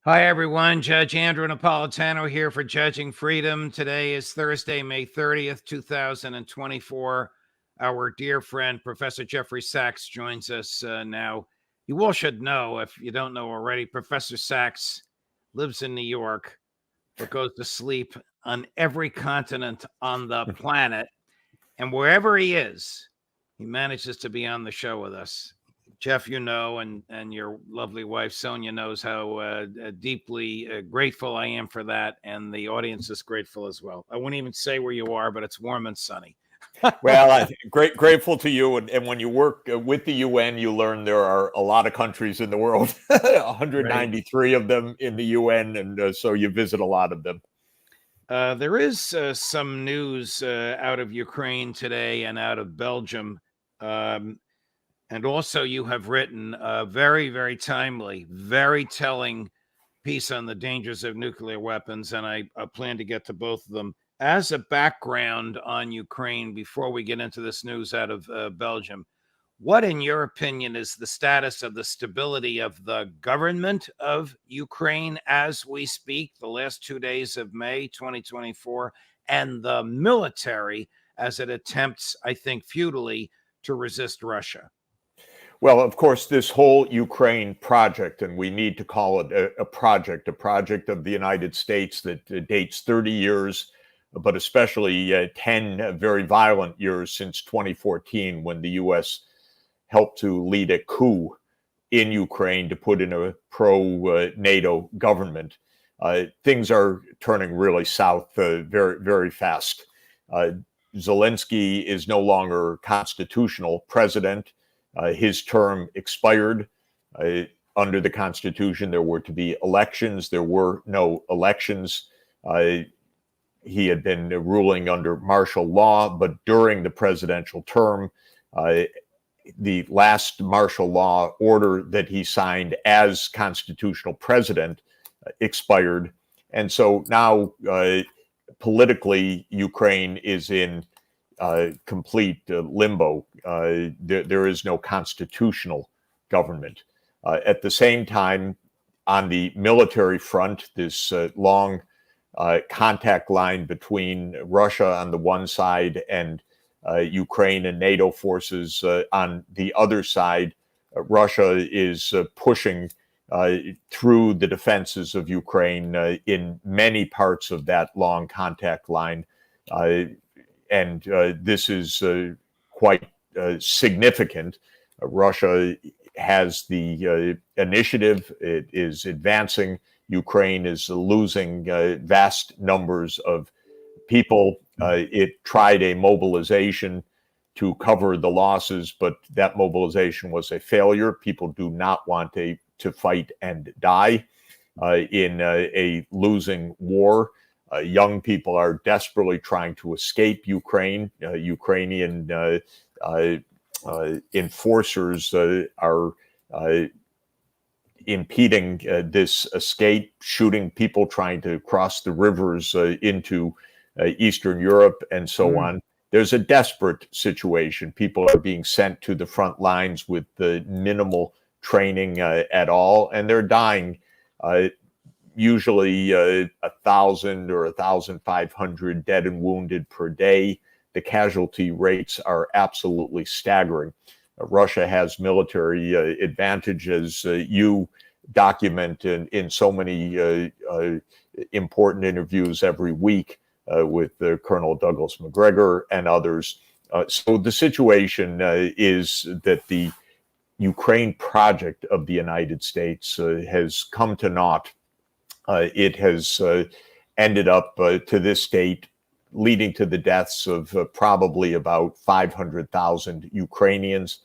Hi, everyone. Judge Andrew Napolitano here for Judging Freedom. Today is Thursday, May 30th, 2024. Our dear friend, Professor Jeffrey Sachs, joins us now. You all should know, if you don't know already, Professor Sachs lives in New York, but goes to sleep on every continent on the planet. And wherever he is, he manages to be on the show with us. Jeff, you know, and your lovely wife, Sonia, knows how deeply grateful I am for that. And the audience is grateful as well. I wouldn't even say where you are, but it's warm and sunny. Well, grateful to you. And when you work with the UN, you learn there are a lot of countries in the world, 193 of them in the UN. And so you visit a lot of them. There is some news out of Ukraine today and out of Belgium. And also, you have written a very, very timely, very telling piece on the dangers of nuclear weapons. And I plan to get to both of them. As a background on Ukraine, before we get into this news out of Belgium, what, in your opinion, is the status of the stability of the government of Ukraine as we speak, the last 2 days of May 2024, and the military as it attempts, I think, futilely to resist Russia? Well, of course, this whole Ukraine project, and we need to call it a project of the United States that dates 30 years, but especially 10 very violent years since 2014, when the U.S. helped to lead a coup in Ukraine to put in a pro-NATO government. Things are turning really south very, very fast. Zelensky is no longer constitutional president. His term expired. Under the Constitution, there were to be elections. There were no elections. He had been ruling under martial law, but during the presidential term, the last martial law order that he signed as constitutional president expired. And so now, politically, Ukraine is in complete limbo. There is no constitutional government. At the same time, on the military front, this long contact line between Russia on the one side and Ukraine and NATO forces on the other side, Russia is pushing through the defenses of Ukraine in many parts of that long contact line. And this is quite significant. Russia has the initiative. It is advancing. Ukraine is losing vast numbers of people. It tried a mobilization to cover the losses, but that mobilization was a failure. People do not want to fight and die in a losing war. Young people are desperately trying to escape Ukraine. Ukrainian enforcers are impeding this escape, shooting people trying to cross the rivers into Eastern Europe and so on. There's a desperate situation. People are being sent to the front lines with minimal training at all, and they're dying. Usually 1,000 or 1,500 dead and wounded per day. The casualty rates are absolutely staggering. Russia has military advantages. You document in so many important interviews every week with Colonel Douglas Macgregor and others. So the situation is that the Ukraine project of the United States has come to naught. It has ended up to this date leading to the deaths of probably about 500,000 Ukrainians.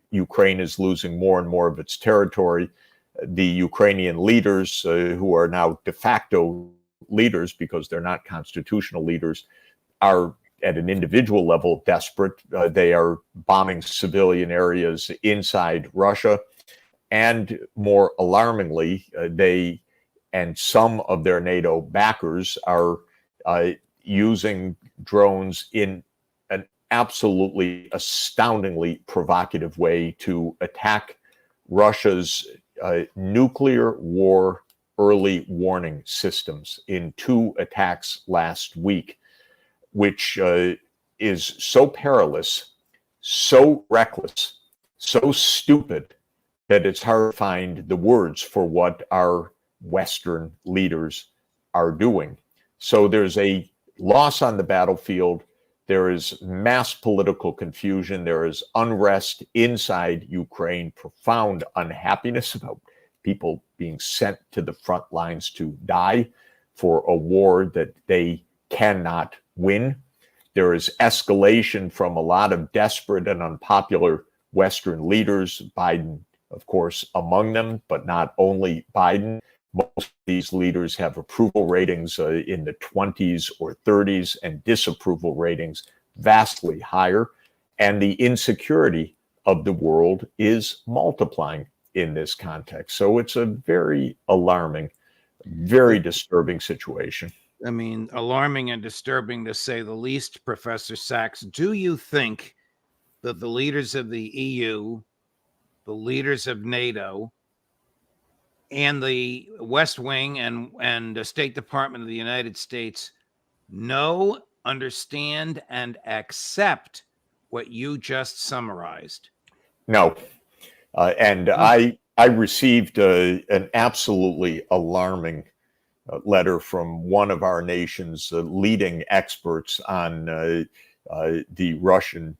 Ukraine is losing more and more of its territory. The Ukrainian leaders, who are now de facto leaders because they're not constitutional leaders, are at an individual level desperate. They are bombing civilian areas inside Russia. And more alarmingly, they and some of their NATO backers are using drones in an absolutely astoundingly provocative way to attack Russia's nuclear war early warning systems in 2 attacks last week, which is so perilous, so reckless, so stupid that it's hard to find the words for what our Western leaders are doing. So there's a loss on the battlefield. There is mass political confusion. There is unrest inside Ukraine, profound unhappiness about people being sent to the front lines to die for a war that they cannot win. There is escalation from a lot of desperate and unpopular Western leaders, Biden, of course, among them, but not only Biden. Most of these leaders have approval ratings in the 20s or 30s and disapproval ratings vastly higher. And the insecurity of the world is multiplying in this context. So it's a very alarming, very disturbing situation. I mean, alarming and disturbing to say the least, Professor Sachs. Do you think that the leaders of the EU, the leaders of NATO, and the West Wing and the State Department of the United States know, understand, and accept what you just summarized? No. And I received an absolutely alarming letter from one of our nation's leading experts on the Russian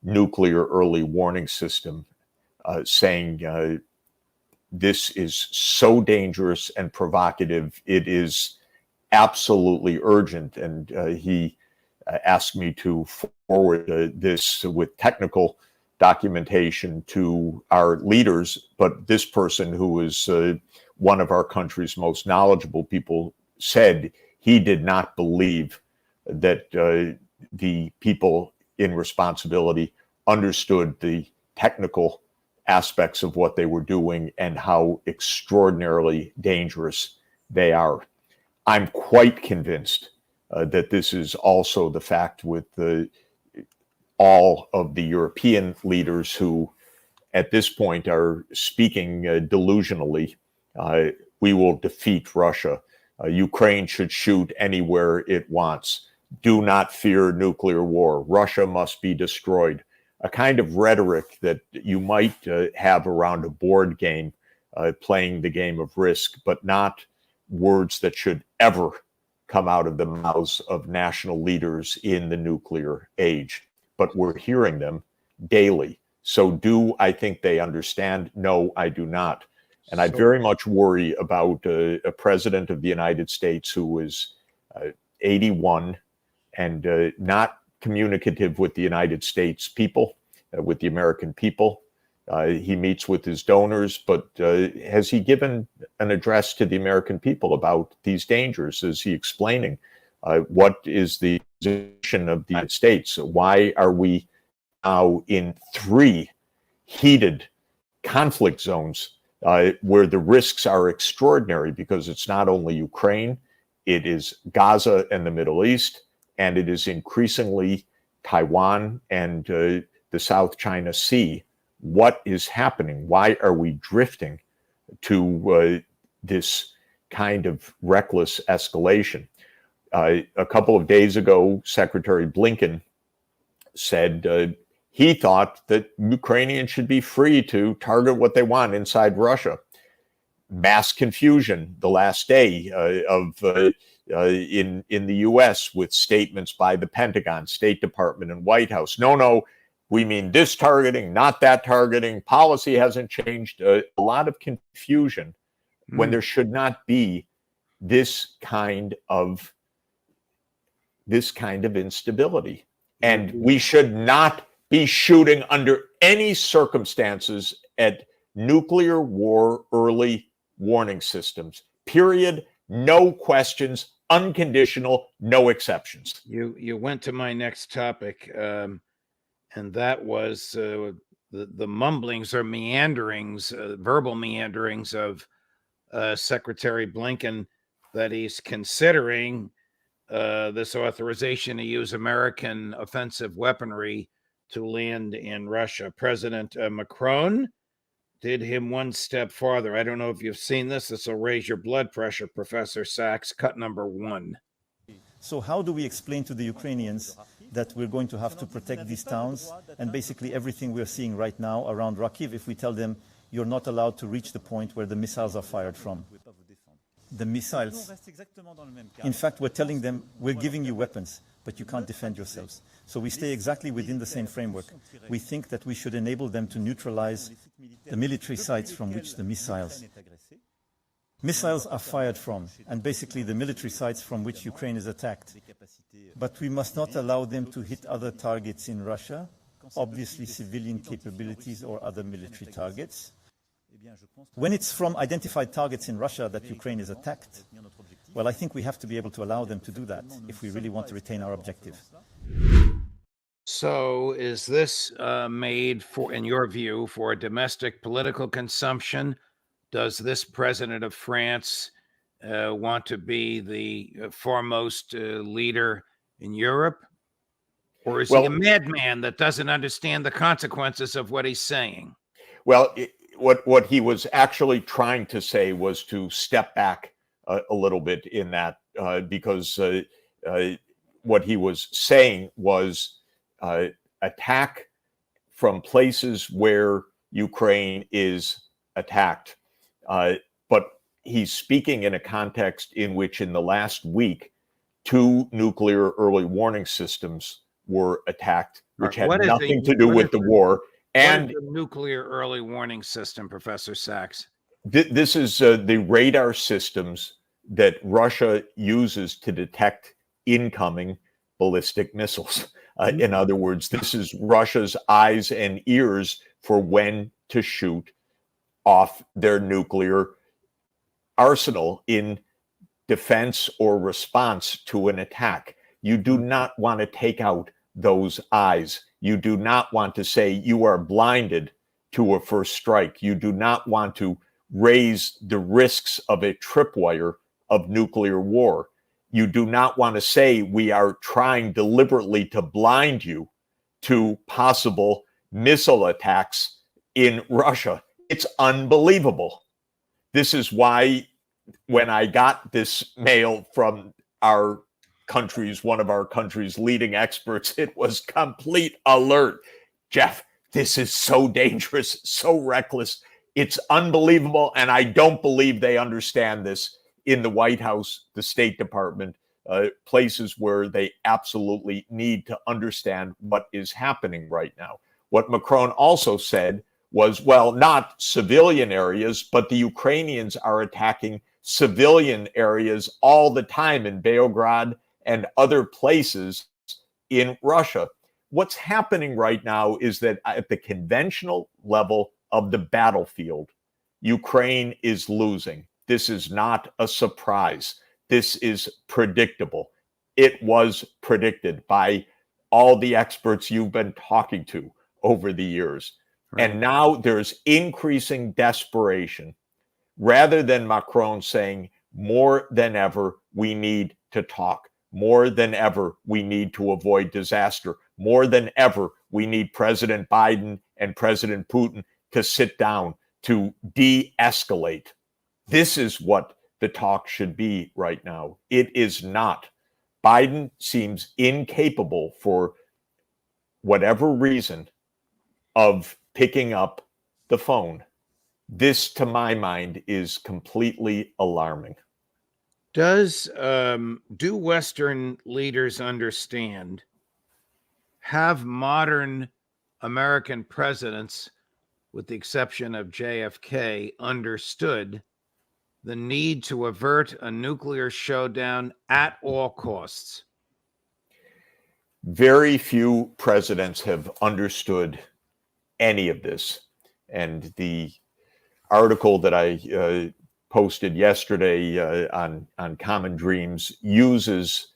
nuclear early warning system, saying this is so dangerous and provocative. It is absolutely urgent. And he asked me to forward this with technical documentation to our leaders. But this person, who is one of our country's most knowledgeable people, said he did not believe that the people in responsibility understood the technical aspects of what they were doing and how extraordinarily dangerous they are. I'm quite convinced that this is also the fact with all of the European leaders who, at this point, are speaking delusionally. We will defeat Russia. Ukraine should shoot anywhere it wants. Do not fear nuclear war. Russia must be destroyed. A kind of rhetoric that you might have around a board game, playing the game of Risk, but not words that should ever come out of the mouths of national leaders in the nuclear age. But we're hearing them daily. So do I think they understand? No, I do not. And I very much worry about a president of the United States who is 81 and not communicative with the United States people, with the American people. He meets with his donors, but has he given an address to the American people about these dangers? Is he explaining what is the position of the United States? Why are we now in 3 heated conflict zones where the risks are extraordinary? Because it's not only Ukraine, it is Gaza and the Middle East, and it is increasingly Taiwan and the South China Sea. What is happening? Why are we drifting to this kind of reckless escalation? A couple of days ago, Secretary Blinken said he thought that Ukrainians should be free to target what they want inside Russia. Mass confusion the last day in the U.S. with statements by the Pentagon, State Department, and White House. No, we mean this targeting, not that targeting. Policy hasn't changed. A lot of confusion when there should not be this kind of instability. And we should not be shooting under any circumstances at nuclear war early warning systems. Period. No questions. Unconditional. No exceptions. You went to my next topic, and that was the mumblings or meanderings, verbal meanderings of Secretary Blinken, that he's considering this authorization to use American offensive weaponry to land in Russia. President Macron did him one step farther. I don't know if you've seen this. This will raise your blood pressure, Professor Sachs. Cut number 1. So how do we explain to the Ukrainians that we're going to have to protect these towns and basically everything we're seeing right now around Kharkiv if we tell them you're not allowed to reach the point where the missiles are fired from? The missiles, in fact, we're telling them we're giving you weapons, but you can't defend yourselves. So we stay exactly within the same framework. We think that we should enable them to neutralize the military sites from which the missiles are fired from, and basically the military sites from which Ukraine is attacked. But we must not allow them to hit other targets in Russia, obviously civilian capabilities or other military targets. When it's from identified targets in Russia that Ukraine is attacked, well, I think we have to be able to allow them to do that if we really want to retain our objective. So is this made for, in your view, for domestic political consumption? Does this president of France want to be the foremost leader in Europe? Or is he a madman that doesn't understand the consequences of what he's saying? Well, what he was actually trying to say was to step back a little bit in that, because what he was saying was attack from places where Ukraine is attacked. But he's speaking in a context in which in the last week, 2 nuclear early warning systems were attacked, which had nothing to do with the war. And the nuclear early warning system, Professor Sachs? This is the radar systems that Russia uses to detect incoming ballistic missiles. In other words, this is Russia's eyes and ears for when to shoot off their nuclear arsenal in defense or response to an attack. You do not want to take out those eyes. You do not want to say you are blinded to a first strike. You do not want to raise the risks of a tripwire of nuclear war. You do not want to say we are trying deliberately to blind you to possible missile attacks in Russia. It's unbelievable. This is why when I got this mail from one of our country's leading experts, it was complete alert. Jeff, this is so dangerous, so reckless. It's unbelievable. And I don't believe they understand this in the White House, the State Department, places where they absolutely need to understand what is happening right now. What Macron also said was, well, not civilian areas, but the Ukrainians are attacking civilian areas all the time in Beograd and other places in Russia. What's happening right now is that at the conventional level of the battlefield, Ukraine is losing. This is not a surprise. This is predictable. It was predicted by all the experts you've been talking to over the years. Right. And now there's increasing desperation. Rather than Macron saying, more than ever, we need to talk. More than ever, we need to avoid disaster. More than ever, we need President Biden and President Putin to sit down, to de-escalate. This is what the talk should be right now. It is not. Biden seems incapable, for whatever reason, of picking up the phone. This, to my mind, is completely alarming. Do Western leaders understand, have modern American presidents, with the exception of JFK, understood the need to avert a nuclear showdown at all costs? Very few presidents have understood any of this. And the article that I posted yesterday on Common Dreams uses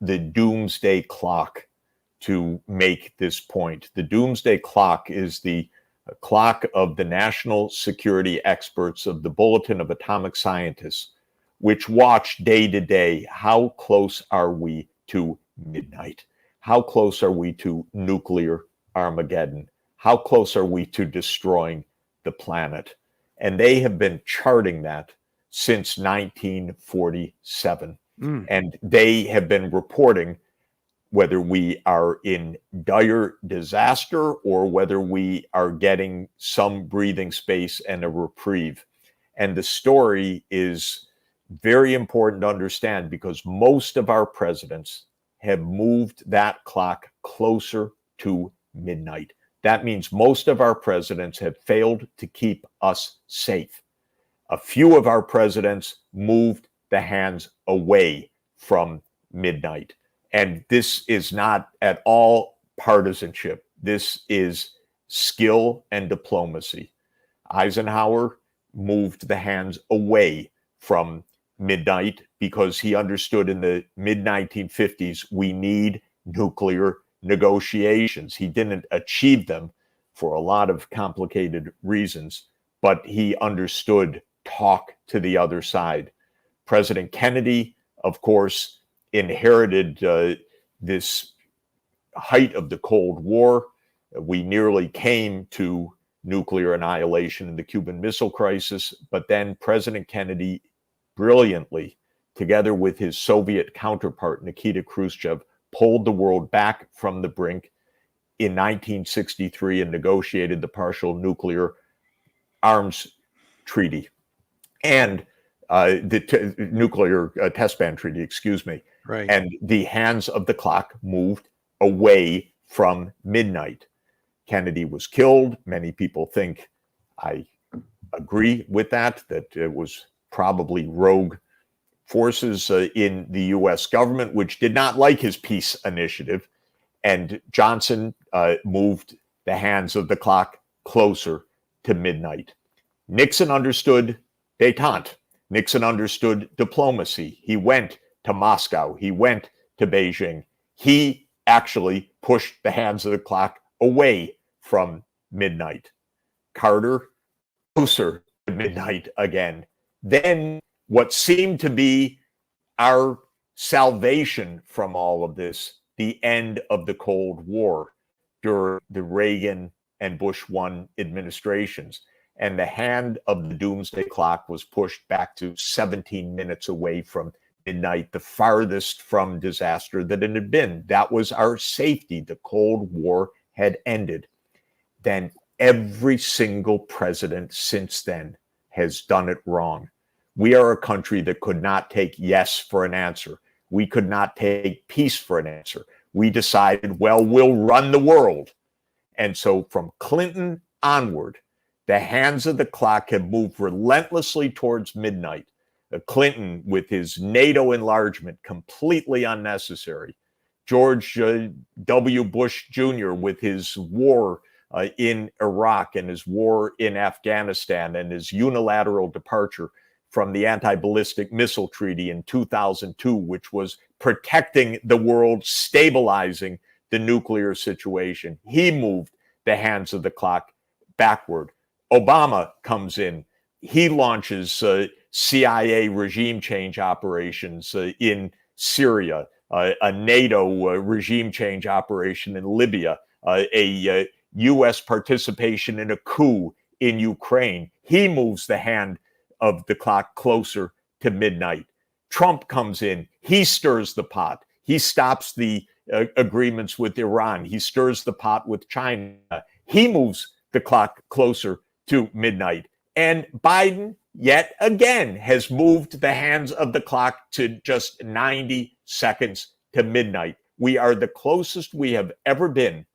the doomsday clock to make this point. The doomsday clock is the clock of the national security experts of the Bulletin of Atomic Scientists, which watch day to day, how close are we to midnight? How close are we to nuclear Armageddon? How close are we to destroying the planet. And they have been charting that since 1947. And they have been reporting whether we are in dire disaster or whether we are getting some breathing space and a reprieve. And the story is very important to understand because most of our presidents have moved that clock closer to midnight. That means most of our presidents have failed to keep us safe. A few of our presidents moved the hands away from midnight. And this is not at all partisanship. This is skill and diplomacy. Eisenhower moved the hands away from midnight because he understood in the mid-1950s we need nuclear negotiations. He didn't achieve them for a lot of complicated reasons, but he understood talk to the other side. President Kennedy, of course, inherited this height of the Cold War. We nearly came to nuclear annihilation in the Cuban Missile Crisis, but then President Kennedy brilliantly, together with his Soviet counterpart Nikita Khrushchev, pulled the world back from the brink in 1963 and negotiated the partial nuclear arms treaty and the nuclear test ban treaty, excuse me. Right. And the hands of the clock moved away from midnight. Kennedy was killed. Many people think, I agree with that it was probably rogue forces in the US government, which did not like his peace initiative. And Johnson moved the hands of the clock closer to midnight. Nixon understood détente. Nixon understood diplomacy. He went to Moscow. He went to Beijing. He actually pushed the hands of the clock away from midnight. Carter, closer to midnight again. Then what seemed to be our salvation from all of this, the end of the Cold War during the Reagan and Bush 1 administrations. And the hand of the doomsday clock was pushed back to 17 minutes away from midnight, the farthest from disaster that it had been. That was our safety. The Cold War had ended. Then every single president since then has done it wrong. We are a country that could not take yes for an answer. We could not take peace for an answer. We decided, well, we'll run the world. And so from Clinton onward, the hands of the clock have moved relentlessly towards midnight. Clinton with his NATO enlargement, completely unnecessary. George W. Bush Jr. with his war in Iraq and his war in Afghanistan and his unilateral departure from the anti-ballistic missile treaty in 2002, which was protecting the world, stabilizing the nuclear situation. He moved the hands of the clock backward. Obama comes in. He launches CIA regime change operations in Syria, a NATO regime change operation in Libya, a U.S. participation in a coup in Ukraine. He moves the hand of the clock closer to midnight. Trump comes in. He stirs the pot. He stops the agreements with Iran. He stirs the pot with China. He moves the clock closer to midnight. And Biden, yet again, has moved the hands of the clock to just 90 seconds to midnight. We are the closest we have ever been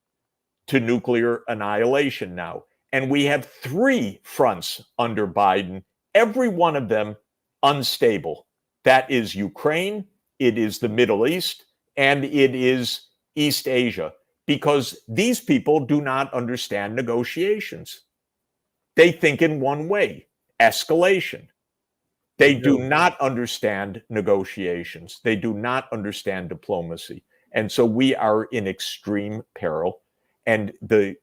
to nuclear annihilation now. And we have 3 fronts under Biden, every one of them unstable. That is Ukraine, it is the Middle East, and it is East Asia, because these people do not understand negotiations. They think in one way, escalation. They do not understand negotiations. They do not understand diplomacy. And so we are in extreme peril. And the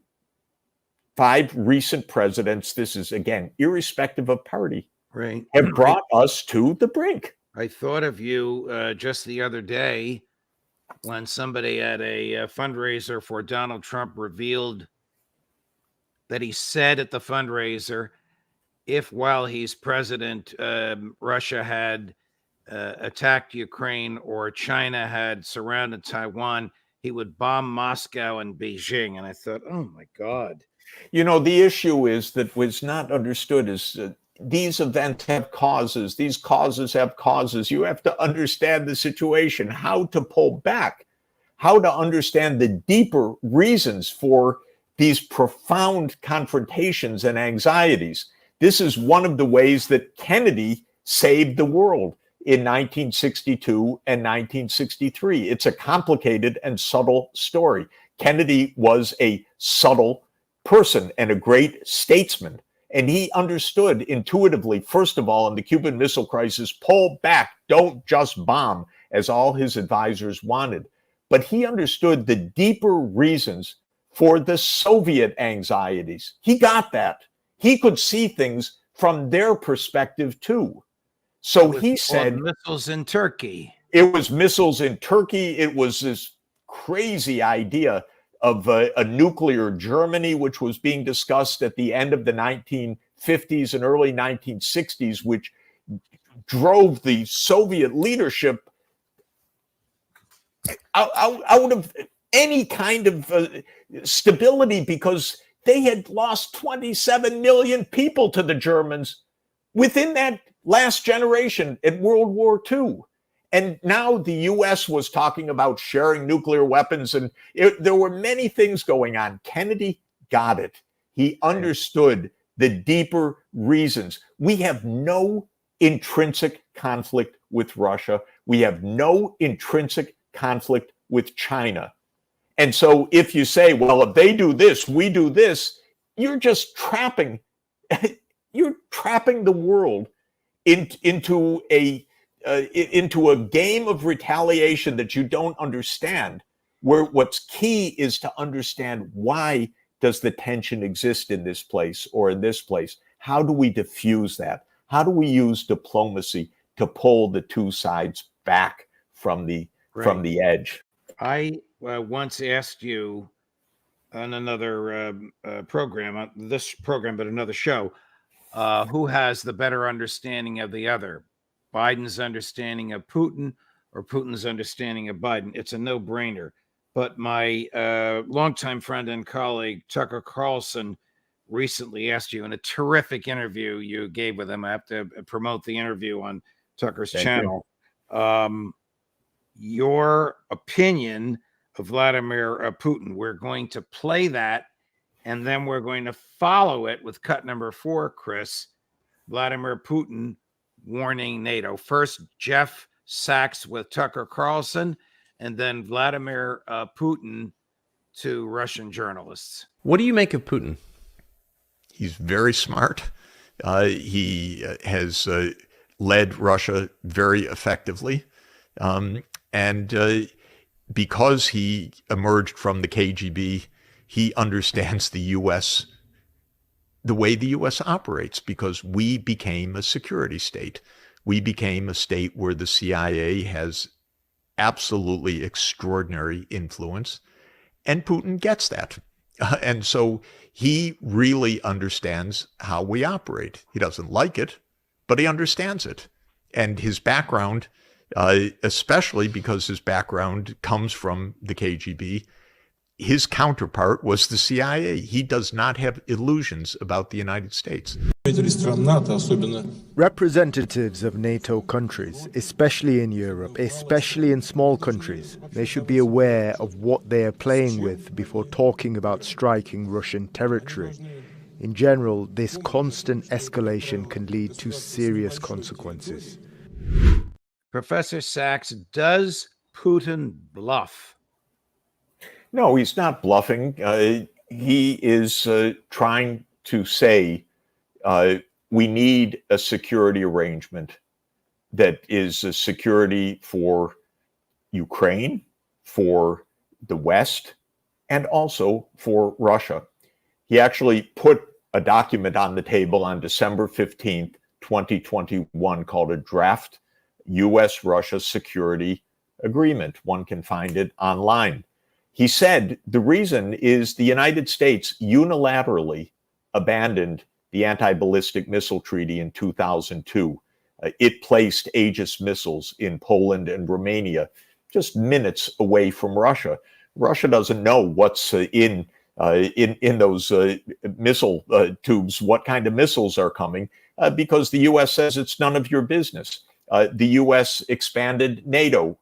5 recent presidents, this is again, irrespective of party, Right. have brought us to the brink. I thought of you just the other day when somebody at a fundraiser for Donald Trump revealed that he said at the fundraiser, if while he's president, Russia had attacked Ukraine or China had surrounded Taiwan, he would bomb Moscow and Beijing. And I thought, oh my God. The issue is that what's not understood is these events have causes. These causes have causes. You have to understand the situation, how to pull back, how to understand the deeper reasons for these profound confrontations and anxieties. This is one of the ways that Kennedy saved the world in 1962 and 1963. It's a complicated and subtle story. Kennedy was a subtle person and a great statesman. And he understood intuitively, first of all, in the Cuban Missile Crisis, pull back, don't just bomb, as all his advisors wanted. But he understood the deeper reasons for the Soviet anxieties. He got that. He could see things from their perspective too. So he said, missiles in Turkey. It was missiles in Turkey. It was this crazy idea of a nuclear Germany, which was being discussed at the end of the 1950s and early 1960s, which drove the Soviet leadership out of any kind of stability, because they had lost 27 million people to the Germans within that last generation at World War II. And now the U.S. was talking about sharing nuclear weapons, and there were many things going on. Kennedy got it. He understood the deeper reasons. We have no intrinsic conflict with Russia. We have no intrinsic conflict with China. And so if you say, well, if they do this, we do this, you're just trapping the world into a game of retaliation that you don't understand, where what's key is to understand, why does the tension exist in this place or in this place? How do we diffuse that? How do we use diplomacy to pull the two sides back from the edge? I once asked you on another program, this program, but another show, who has the better understanding of the other, Biden's understanding of Putin or Putin's understanding of Biden? It's a no-brainer. But my longtime friend and colleague, Tucker Carlson, recently asked you in a terrific interview you gave with him. I have to promote the interview on Tucker's channel. Your opinion of Vladimir Putin. We're going to play that, and then we're going to follow it with cut number 4, Chris. Vladimir Putin warning NATO. First, Jeff Sachs with Tucker Carlson, and then Vladimir Putin to Russian journalists. What do you make of Putin? He's very smart. He has led Russia very effectively. And because he emerged from the KGB, he understands the U.S., the way the U.S. operates, because we became a security state. We became a state where the CIA has absolutely extraordinary influence, and Putin gets that. And so he really understands how we operate. He doesn't like it, but he understands it. And his background, especially because his background comes from the KGB, his counterpart was the CIA. He does not have illusions about the United States. Representatives of NATO countries, especially in Europe, especially in small countries, they should be aware of what they are playing with before talking about striking Russian territory. In general, this constant escalation can lead to serious consequences. Professor Sachs, does Putin bluff? No, he's not bluffing. He is trying to say we need a security arrangement that is a security for Ukraine, for the West, and also for Russia. He actually put a document on the table on December 15th, 2021, called a draft U.S.-Russia security agreement. One can find it online. He said the reason is the United States unilaterally abandoned the anti-ballistic missile treaty in 2002. It placed Aegis missiles in Poland and Romania, just minutes away from Russia. Russia doesn't know what's in those missile tubes, what kind of missiles are coming, because the U.S. says it's none of your business. The U.S. expanded NATO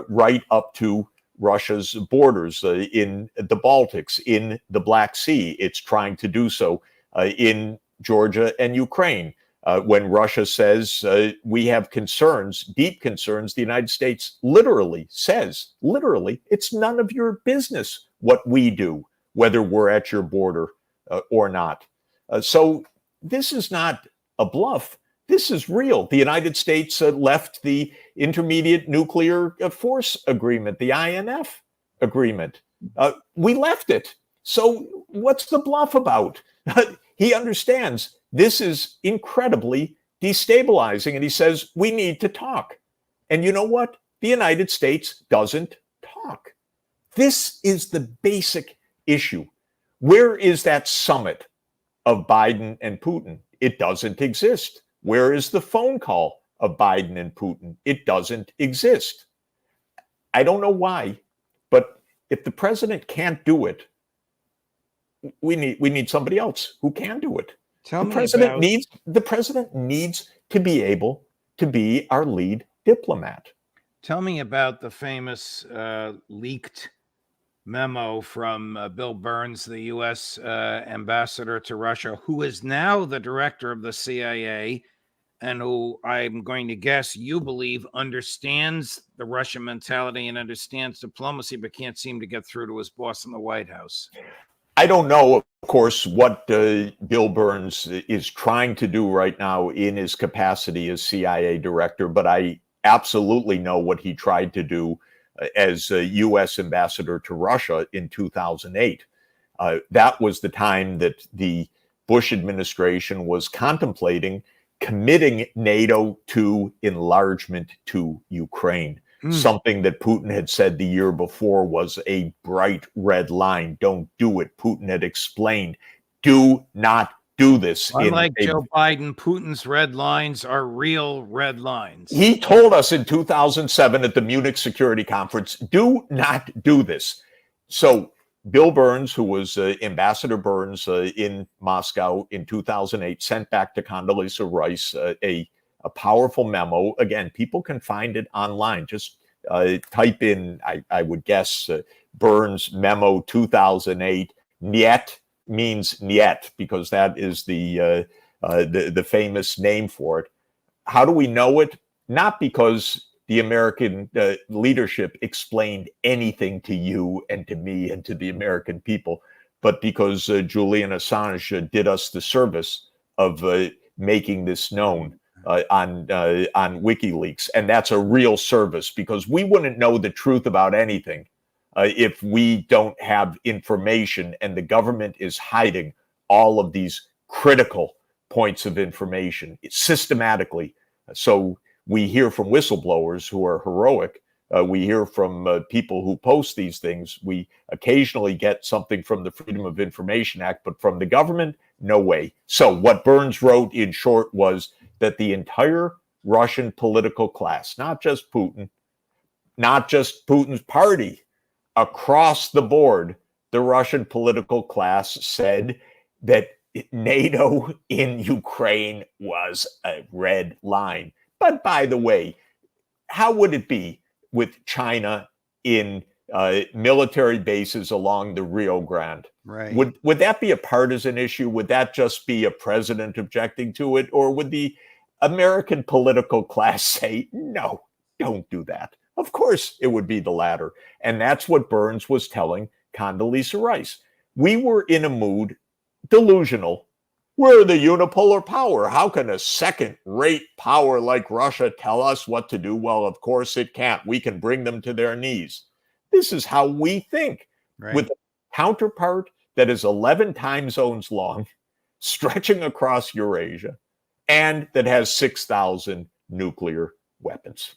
right up to Russia's borders in the Baltics, in the Black Sea. It's trying to do so in Georgia and Ukraine. When Russia says we have concerns, deep concerns, the United States literally says, it's none of your business what we do, whether we're at your border or not. So this is not a bluff. This is real. The United States left the Intermediate Nuclear Force Agreement, the INF agreement. We left it. So what's the bluff about? He understands this is incredibly destabilizing, and he says, we need to talk. And you know what? The United States doesn't talk. This is the basic issue. Where is that summit of Biden and Putin? It doesn't exist. Where is the phone call of Biden and Putin? It doesn't exist. I don't know why, but if the president can't do it, we need somebody else who can do it. The president needs to be able to be our lead diplomat. Tell me about the famous leaked memo from Bill Burns, the U.S. ambassador to Russia, who is now the director of the CIA, and who I'm going to guess you believe understands the Russian mentality and understands diplomacy, but can't seem to get through to his boss in the White House. I don't know, of course, what Bill Burns is trying to do right now in his capacity as CIA director, but I absolutely know what he tried to do as a U.S. ambassador to Russia in 2008. That was the time that the Bush administration was contemplating committing NATO to enlargement to Ukraine. Something that Putin had said the year before was a bright red line. Don't do it. Putin had explained, do not do this. Unlike Joe Biden, Putin's red lines are real red lines. He told us in 2007 at the Munich Security Conference, do not do this. So Bill Burns, who was Ambassador Burns in Moscow in 2008, sent back to Condoleezza Rice a powerful memo. Again, people can find it online. Just type in, I would guess, Burns memo 2008. Niet means niet, because that is the famous name for it. How do we know it? Not because the American leadership explained anything to you and to me and to the American people, but because Julian Assange did us the service of making this known on WikiLeaks. And that's a real service, because we wouldn't know the truth about anything if we don't have information, and the government is hiding all of these critical points of information systematically. So we hear from whistleblowers who are heroic. We hear from people who post these things. We occasionally get something from the Freedom of Information Act, but from the government, no way. So what Burns wrote in short was that the entire Russian political class, not just Putin, not just Putin's party, across the board, the Russian political class said that NATO in Ukraine was a red line. But by the way, how would it be with China in military bases along the Rio Grande? Right. Would that be a partisan issue? Would that just be a president objecting to it? Or would the American political class say, no, don't do that? Of course, it would be the latter. And that's what Burns was telling Condoleezza Rice. We were in a mood, delusional. We're the unipolar power. How can a second-rate power like Russia tell us what to do? Well, of course it can't. We can bring them to their knees. This is how we think, right? With a counterpart that is 11 time zones long, stretching across Eurasia, and that has 6,000 nuclear weapons.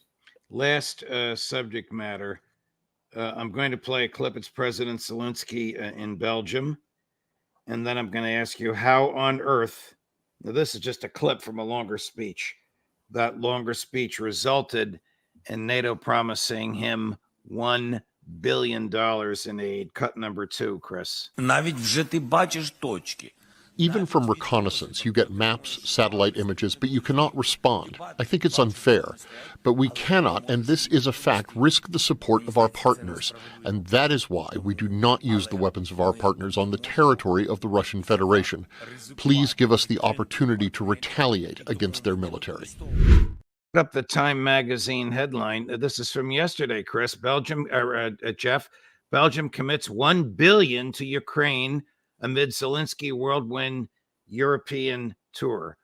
Last subject matter. I'm going to play a clip. It's President Zelensky in Belgium. And then I'm going to ask you how on earth, now this is just a clip from a longer speech. That longer speech resulted in NATO promising him $1 billion in aid. Cut number 2, Chris. Навіть вже ти бачиш точки. Even from reconnaissance, you get maps, satellite images, but you cannot respond. I think it's unfair. But we cannot, and this is a fact, risk the support of our partners. And that is why we do not use the weapons of our partners on the territory of the Russian Federation. Please give us the opportunity to retaliate against their military. Up the Time magazine headline. This is from yesterday, Chris. Jeff, Belgium commits $1 billion to Ukraine amid Zelensky whirlwind European tour.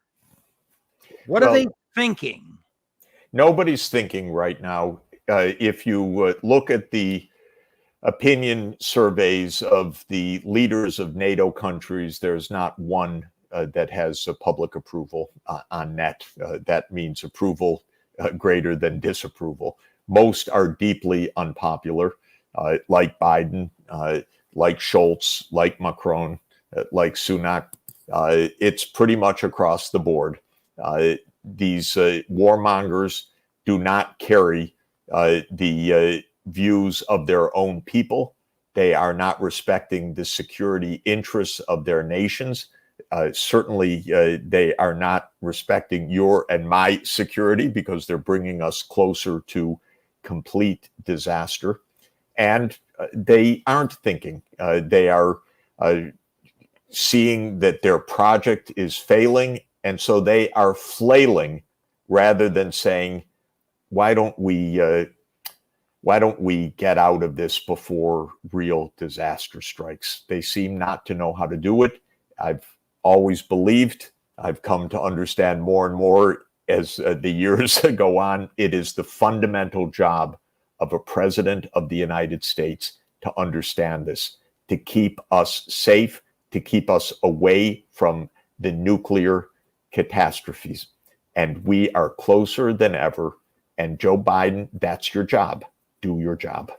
What are they thinking? Nobody's thinking right now. If you look at the opinion surveys of the leaders of NATO countries, there's not one that has public approval on net. That means approval greater than disapproval. Most are deeply unpopular, like Biden, like Scholz, like Macron, like Sunak. It's pretty much across the board. These warmongers do not carry the views of their own people. They are not respecting the security interests of their nations. Certainly, they are not respecting your and my security because they're bringing us closer to complete disaster. And they aren't thinking. They are seeing that their project is failing, and so they are flailing rather than saying, why don't we get out of this before real disaster strikes? They seem not to know how to do it. I've always believed, I've come to understand more and more as the years go on, it is the fundamental job of a president of the United States to understand this, to keep us safe, to keep us away from the nuclear catastrophes. And we are closer than ever. And Joe Biden, that's your job. Do your job.